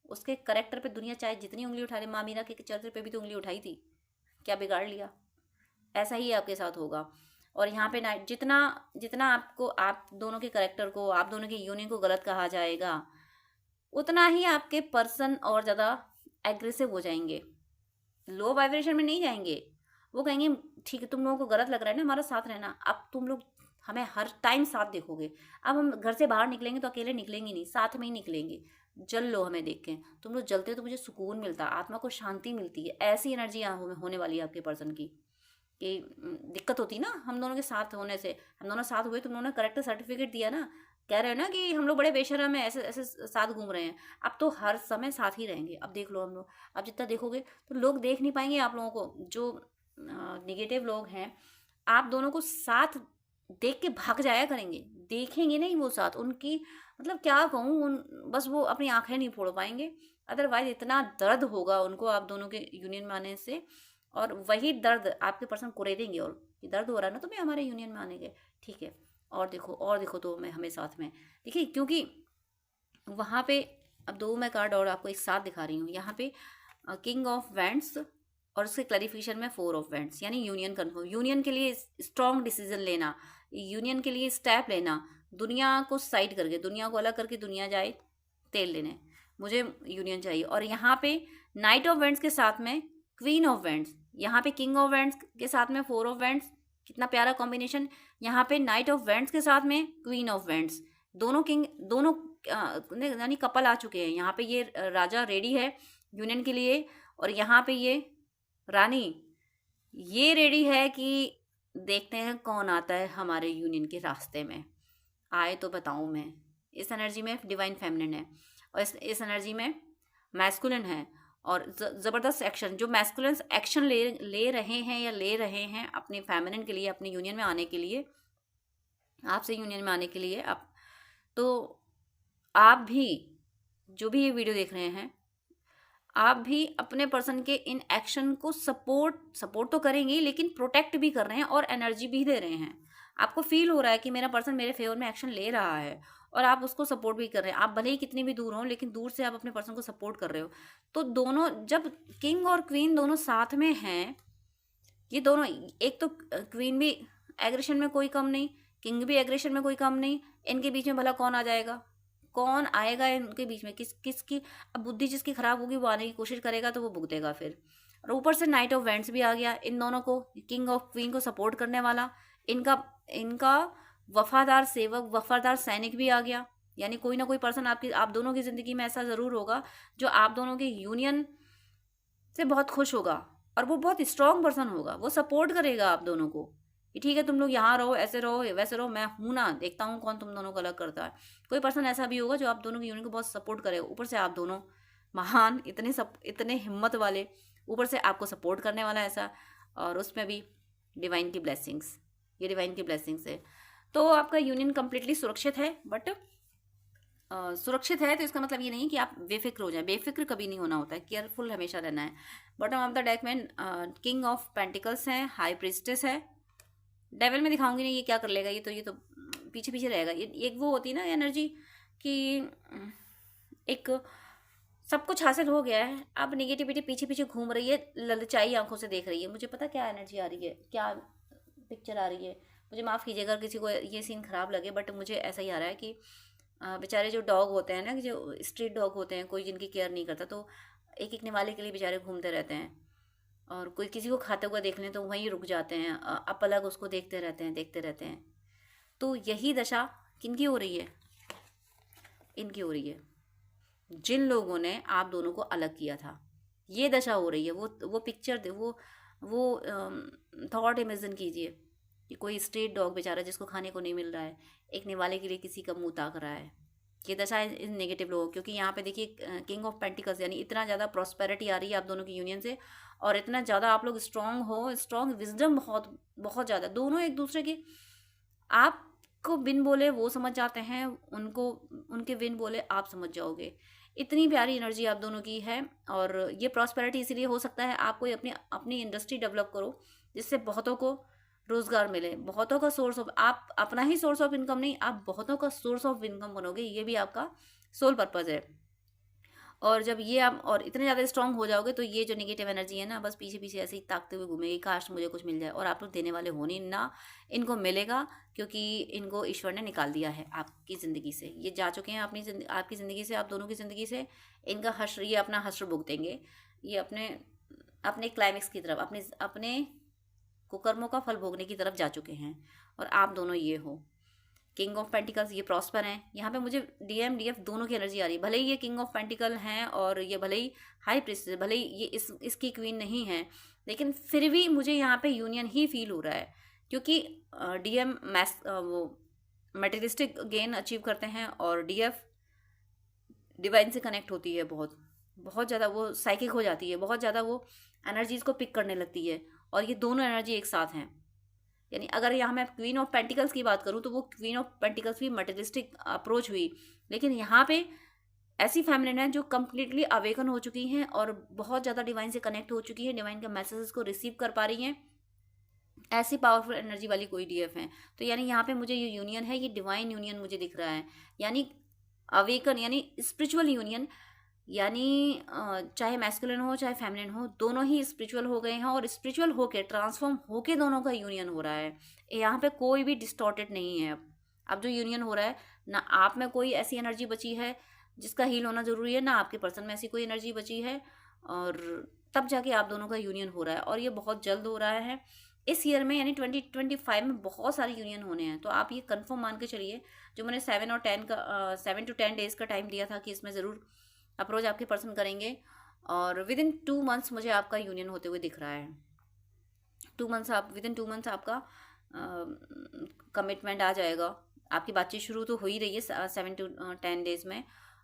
उसके करेक्टर पे दुनिया चाहे जितनी उंगली उठा ले, माँ मीरा के चरित्र पे भी तो उंगली उठाई थी, क्या बिगाड़ लिया? ऐसा ही आपके साथ होगा। और यहाँ पे ना जितना जितना आपको, आप दोनों के करेक्टर को, आप दोनों के यूनियन को गलत कहा जाएगा, उतना ही आपके पर्सन और ज़्यादा एग्रेसिव हो जाएंगे, लो वाइब्रेशन में नहीं जाएंगे। वो कहेंगे ठीक है, तुम लोगों को गलत लग रहा है ना हमारा साथ रहना, अब तुम लोग हमें हर टाइम साथ देखोगे। अब हम घर से बाहर निकलेंगे तो अकेले निकलेंगे नहीं, साथ में ही निकलेंगे। जल लो हमें देख के, तुम लोग जलते हो तो मुझे सुकून मिलता है, आत्मा को शांति मिलती है। ऐसी एनर्जी यहाँ होने वाली है आपके पर्सन की। कि दिक्कत होती ना हम दोनों के साथ होने से। हम दोनों साथ हुए, तुम दोनों ने करेक्ट सर्टिफिकेट दिया ना, कह रहे हो ना कि हम लोग बड़े बेशर्म है, ऐसे ऐसे साथ घूम रहे हैं। अब तो हर समय साथ ही रहेंगे। अब देख लो हम लोग, अब जितना देखोगे तो लोग देख नहीं पाएंगे आप लोगों को, जो निगेटिव लोग हैं आप दोनों को साथ देख के भाग जाया करेंगे, देखेंगे नहीं वो साथ। उनकी मतलब क्या कहूँ, बस वो अपनी आंखें नहीं फोड़ पाएंगे। अदरवाइज इतना दर्द होगा उनको आप दोनों के यूनियन में आने से, और वही दर्द आपके पर्सन कुरेदेंगे और कि दर्द हो रहा है ना तुम्हें हमारे यूनियन में आने के, ठीक है और देखो तो मैं हमें साथ में देखिए, क्योंकि वहाँ पे अब दो मैं कार्ड और आपको एक साथ दिखा रही हूँ। यहाँ पे किंग ऑफ वैंड्स और उसके क्लैरिफिकेशन में 4 ऑफ वैंड्स, यानी यूनियन कन्फर्म, यूनियन के लिए स्ट्रॉन्ग डिसीजन लेना, यूनियन के लिए स्टेप लेना, दुनिया को साइड करके, दुनिया को अलग करके दुनिया जाए तेल लेने, मुझे यूनियन चाहिए। और यहाँ पे नाइट ऑफ वैंड्स के साथ में क्वीन ऑफ वैंड्स, यहाँ पे किंग ऑफ वैंड्स के साथ में 4 ऑफ वैंड्स, कितना प्यारा कॉम्बिनेशन। यहाँ पे नाइट ऑफ वैंड्स के साथ में क्वीन ऑफ वैंड्स, दोनों किंग, दोनों यानी कपल आ चुके हैं। यहाँ पे ये राजा रेडी है यूनियन के लिए, और यहाँ पे ये रानी ये रेडी है कि देखते हैं कौन आता है हमारे यूनियन के रास्ते में। आए तो बताऊं मैं। इस एनर्जी में डिवाइन फेमिनिन है, और इस एनर्जी में मैस्कुलिन है, और ज़बरदस्त एक्शन, जो मैस्कुलिन एक्शन ले रहे हैं या ले रहे हैं अपने फेमिनिन के लिए, अपने यूनियन में आने के लिए, आपसे यूनियन में आने के लिए। आप तो आप भी जो भी ये वीडियो देख रहे हैं, आप भी अपने पर्सन के इन एक्शन को सपोर्ट तो करेंगे, लेकिन प्रोटेक्ट भी कर रहे हैं और एनर्जी भी दे रहे हैं। आपको फील हो रहा है कि मेरा पर्सन मेरे फेवर में एक्शन ले रहा है, और आप उसको सपोर्ट भी कर रहे हैं। आप भले ही कितनी भी दूर हो, लेकिन दूर से आप अपने पर्सन को सपोर्ट कर रहे हो। तो दोनों, जब किंग और क्वीन दोनों साथ में हैं, ये दोनों, एक तो क्वीन भी एग्रेशन में कोई कम नहीं, किंग भी एग्रेशन में कोई कम नहीं, इनके बीच में भला कौन आ जाएगा, कौन आएगा इनके बीच में? किसकी अब बुद्धि जिसकी खराब होगी वो आने की कोशिश करेगा, तो वो भुगतेगा फिर। और ऊपर से नाइट ऑफ वैंड्स भी आ गया, इन दोनों को, किंग ऑफ क्वीन को सपोर्ट करने वाला, इनका वफादार सेवक, वफादार सैनिक भी आ गया। यानी कोई ना कोई पर्सन आप दोनों की जिंदगी में ऐसा जरूर होगा जो आप दोनों के यूनियन से बहुत खुश होगा, और वो बहुत स्ट्रांग पर्सन होगा, वो सपोर्ट करेगा आप दोनों को कि ठीक है तुम लोग यहाँ रहो, ऐसे रहो, वैसे रहो, मैं हूं ना, देखता हूँ कौन तुम दोनों को अलग करता है। कोई पर्सन ऐसा भी होगा जो आप दोनों की यूनियन को बहुत सपोर्ट करेगा। ऊपर से आप दोनों महान, इतने हिम्मत वाले, ऊपर से आपको सपोर्ट करने वाला ऐसा, और उसमें भी डिवाइन की ब्लेसिंग्स, ये डिवाइन की ब्लेसिंग्स है। तो आपका यूनियन कंप्लीटली सुरक्षित है। बट सुरक्षित है तो इसका मतलब ये नहीं कि आप बेफिक्र हो जाएं। बेफिक्र कभी नहीं होना होता है, केयरफुल हमेशा रहना है। बॉटम ऑफ द डेक में किंग ऑफ पेंटिकल्स है, हाई प्रिस्टेस है। डेविल में दिखाऊंगी नहीं ये क्या कर लेगा, ये तो पीछे पीछे रहेगा। ये एक वो होती है ना एनर्जी कि एक सब कुछ हासिल हो गया है, अब निगेटिविटी पीछे पीछे घूम रही है, ललचाई आंखों से देख रही है। मुझे पता क्या एनर्जी आ रही है, क्या पिक्चर आ रही है, मुझे माफ़ कीजिएगा अगर किसी को ये सीन खराब लगे, बट मुझे ऐसा ही आ रहा है कि बेचारे जो डॉग होते हैं ना, जो स्ट्रीट डॉग होते हैं, कोई जिनकी केयर नहीं करता, तो एक निवाले के लिए बेचारे घूमते रहते हैं, और कोई किसी को खाते हुआ देख लें तो वहीं रुक जाते हैं, अप अलग उसको देखते रहते हैं। तो यही दशा किनकी हो रही है? इनकी हो रही है, जिन लोगों ने आप दोनों को अलग किया था, ये दशा हो रही है। वो पिक्चर दे, वो थॉट इमेजिन कीजिए कि कोई स्ट्रीट डॉग बेचारा जिसको खाने को नहीं मिल रहा है, एक निवाले के लिए किसी का मुंह ताक रहा है। ये दशा है इन नेगेटिव लोगों, क्योंकि यहाँ पे देखिए किंग ऑफ पेंटिकल्स, यानी इतना ज़्यादा प्रॉस्पेरिटी आ रही है आप दोनों की यूनियन से, और इतना ज़्यादा आप लोग स्ट्रॉन्ग विजडम बहुत बहुत ज़्यादा, दोनों एक दूसरे के, आपको बिन बोले वो समझ जाते हैं, उनको उनके बिन बोले आप समझ जाओगे। इतनी प्यारी एनर्जी आप दोनों की है। और ये प्रॉस्पेरिटी इसीलिए हो सकता है आप कोई अपनी इंडस्ट्री डेवलप करो जिससे बहुतों को रोजगार मिले, बहुतों का सोर्स ऑफ, आप अपना ही सोर्स ऑफ इनकम नहीं, आप बहुतों का सोर्स ऑफ इनकम बनोगे। ये भी आपका सोल पर्पज है। और जब ये आप और इतने ज़्यादा स्ट्रांग हो जाओगे, तो ये जो नेगेटिव एनर्जी है ना, बस पीछे पीछे ऐसे ही ताकते हुए घूमेगी, काश मुझे कुछ मिल जाए। और आप लोग देने वाले हो नहीं ना, इनको मिलेगा, क्योंकि इनको ईश्वर ने निकाल दिया है आपकी ज़िंदगी से। ये जा चुके हैं आपकी ज़िंदगी से, आप दोनों की ज़िंदगी से। इनका हश्र, ये अपना हश्र भुगतेंगे, ये अपने क्लाइमेक्स की तरफ, अपने कुकर्मों का फल भोगने की तरफ जा चुके हैं। और आप दोनों ये हो किंग ऑफ पेंटिकल्स ये प्रॉस्पर हैं। यहाँ पे मुझे डीएम डीएफ दोनों की एनर्जी आ रही है। भले ही ये किंग ऑफ पेंटिकल हैं और ये भले ही हाई प्रिंसेस, भले ही ये इसकी क्वीन नहीं है, लेकिन फिर भी मुझे यहाँ पे यूनियन ही फील हो रहा है, क्योंकि डीएम मैस वो मटेरियलिस्टिक गेन अचीव करते हैं और डीएफ डिवाइन से कनेक्ट होती है, बहुत बहुत ज़्यादा वो साइकिक हो जाती है, बहुत ज़्यादा वो एनर्जीज को पिक करने लगती है, और ये दोनों एनर्जी एक साथ हैं। यानी अगर यहाँ मैं क्वीन ऑफ पेंटिकल्स की बात करूँ तो वो क्वीन ऑफ पेंटिकल्स भी मटेरियलिस्टिक अप्रोच हुई, लेकिन यहाँ पे ऐसी फेमिनिन है जो कम्प्लीटली अवेकन हो चुकी हैं और बहुत ज़्यादा डिवाइन से कनेक्ट हो चुकी है, डिवाइन के मैसेजेस को रिसीव कर पा रही हैं। ऐसी पावरफुल एनर्जी वाली कोई डीएफ है। तो यानी यहाँ पे मुझे ये यूनियन है, ये डिवाइन यूनियन मुझे दिख रहा है, यानी अवेकन यानी स्पिरिचुअल यूनियन, यानी चाहे मैस्कुलिन हो चाहे फेमिनिन हो, दोनों ही स्पिरिचुअल हो गए हैं और स्पिरिचुअल होके ट्रांसफॉर्म होके दोनों का यूनियन हो रहा है। यहाँ पे कोई भी डिस्टॉर्टेड नहीं है। अब जो यूनियन हो रहा है ना, आप में कोई ऐसी एनर्जी बची है जिसका हील होना जरूरी है, ना आपके पर्सन में ऐसी कोई एनर्जी बची है, और तब जाके आप दोनों का यूनियन हो रहा है, और ये बहुत जल्द हो रहा है इस ईयर में, यानी 2025 में बहुत सारे यूनियन होने हैं। तो आप ये कंफर्म मान के चलिए, जो मैंने 7 to 10 डेज का टाइम दिया था कि इसमें ज़रूर अप्रोच आपके पर्सन करेंगे, और विद इन 2 मंथ्स मुझे आपका यूनियन होते हुए दिख रहा है। 2 मंथ्स विद इन 2 मंथ्स आपका कमिटमेंट आ जाएगा। आपकी बातचीत शुरू तो हो ही रही है 7 to 10 डेज में,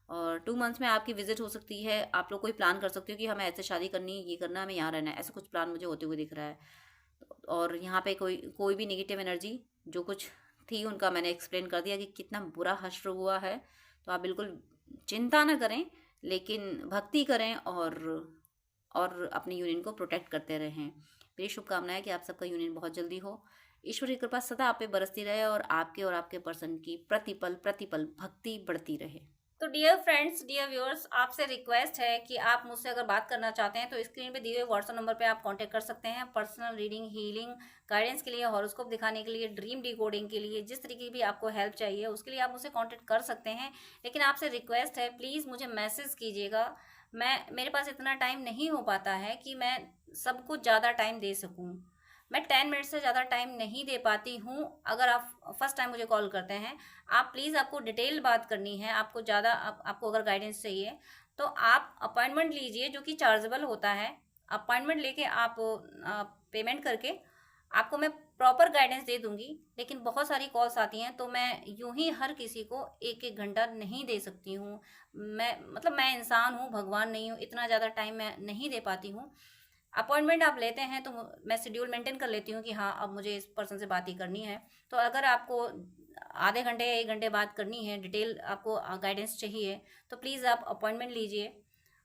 और 2 मंथ्स में आपकी विजिट हो सकती है। आप लोग कोई प्लान कर सकते हो कि हमें ऐसे शादी करनी, ये करना, हमें यहाँ रहना है, ऐसा कुछ प्लान मुझे होते हुए दिख रहा है। और यहाँ पे कोई भी नेगेटिव एनर्जी जो कुछ थी उनका मैंने एक्सप्लेन कर दिया कि कितना बुरा हश्र हुआ है। तो आप बिल्कुल चिंता ना करें, लेकिन भक्ति करें और अपने यूनियन को प्रोटेक्ट करते रहें। मेरी शुभकामना है कि आप सबका यूनियन बहुत जल्दी हो। ईश्वर की कृपा सदा आप पे बरसती रहे और आपके पर्सन की प्रतिपल भक्ति बढ़ती रहे। तो डियर फ्रेंड्स, डियर व्यूअर्स, आपसे रिक्वेस्ट है कि आप मुझसे अगर बात करना चाहते हैं तो स्क्रीन पे दिए हुए व्हाट्सएप नंबर पे आप कांटेक्ट कर सकते हैं। पर्सनल रीडिंग, हीलिंग, गाइडेंस के लिए, हॉरोस्कोप दिखाने के लिए, ड्रीम डिकोडिंग के लिए, जिस तरीके की भी आपको हेल्प चाहिए उसके लिए आप मुझसे कांटेक्ट कर सकते हैं। लेकिन आपसे रिक्वेस्ट है, प्लीज़ मुझे मैसेज कीजिएगा। मेरे पास इतना टाइम नहीं हो पाता है कि मैं सबको ज़्यादा टाइम दे सकूँ। मैं 10 मिनट से ज़्यादा टाइम नहीं दे पाती हूँ। अगर आप फर्स्ट टाइम मुझे कॉल करते हैं, आप प्लीज़, आपको डिटेल बात करनी है, आपको ज़्यादा आपको अगर गाइडेंस चाहिए तो आप अपॉइंटमेंट लीजिए, जो कि चार्जेबल होता है। अपॉइंटमेंट लेके आप पेमेंट करके आपको मैं प्रॉपर गाइडेंस दे दूंगी। लेकिन बहुत सारी कॉल्स आती हैं तो मैं यूं ही हर किसी को 1-1 घंटा नहीं दे सकती हूँ। मैं इंसान हूँ, भगवान नहीं हूँ, इतना ज़्यादा टाइम मैं नहीं दे पाती हूँ। अपॉइंटमेंट आप लेते हैं तो मैं शेड्यूल मेंटेन कर लेती हूँ कि हाँ, अब मुझे इस पर्सन से बात ही करनी है। तो अगर आपको आधे घंटे या 1 घंटे बात करनी है, डिटेल आपको गाइडेंस चाहिए, तो प्लीज़ आप अपॉइंटमेंट लीजिए।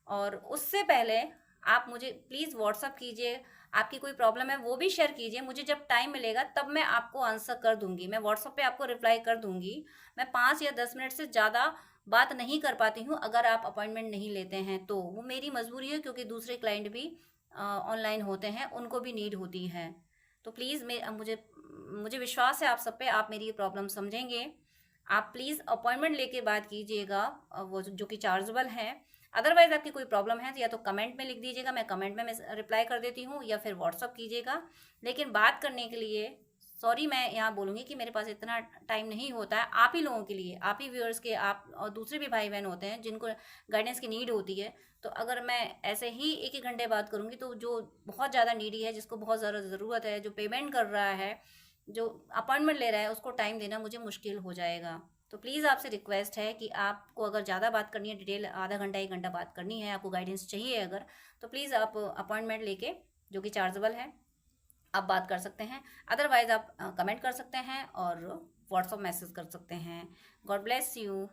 और उससे पहले आप मुझे प्लीज़ व्हाट्सअप कीजिए, आपकी कोई प्रॉब्लम है वो भी शेयर कीजिए। मुझे जब टाइम मिलेगा तब मैं आपको आंसर कर दूंगी, मैं व्हाट्सअप पे आपको रिप्लाई कर दूंगी। मैं 5 या 10 मिनट से ज़्यादा बात नहीं कर पाती हूँ अगर आप अपॉइंटमेंट नहीं लेते हैं तो। वो मेरी मजबूरी है, क्योंकि दूसरे क्लाइंट भी ऑनलाइन होते हैं, उनको भी नीड होती है। तो प्लीज़ मुझे विश्वास है आप सब पे, आप मेरी प्रॉब्लम समझेंगे। आप प्लीज़ अपॉइंटमेंट लेके बात कीजिएगा, वो जो कि चार्जेबल है। अदरवाइज आपकी कोई प्रॉब्लम है तो या तो कमेंट में लिख दीजिएगा, मैं कमेंट में रिप्लाई कर देती हूँ, या फिर व्हाट्सअप कीजिएगा। लेकिन बात करने के लिए सॉरी, मैं यहाँ बोलूँगी कि मेरे पास इतना टाइम नहीं होता है। आप ही लोगों के लिए, आप ही व्यूअर्स के, आप और दूसरे भी भाई बहन होते हैं जिनको गाइडेंस की नीड होती है। तो अगर मैं ऐसे ही 1-1 घंटे बात करूँगी तो जो बहुत ज़्यादा नीडी है, जिसको बहुत ज़्यादा ज़रूरत है, जो पेमेंट कर रहा है, जो अपॉइंटमेंट ले रहा है, उसको टाइम देना मुझे मुश्किल हो जाएगा। तो प्लीज़ आपसे रिक्वेस्ट है कि आपको अगर ज़्यादा बात करनी है, डिटेल आधा घंटा 1 घंटा बात करनी है, आपको गाइडेंस चाहिए अगर, तो प्लीज़ आप अपॉइंटमेंट लेके, जो कि चार्जेबल है, आप बात कर सकते हैं। अदरवाइज आप कमेंट कर सकते हैं और व्हाट्सअप मैसेज कर सकते हैं। God bless you.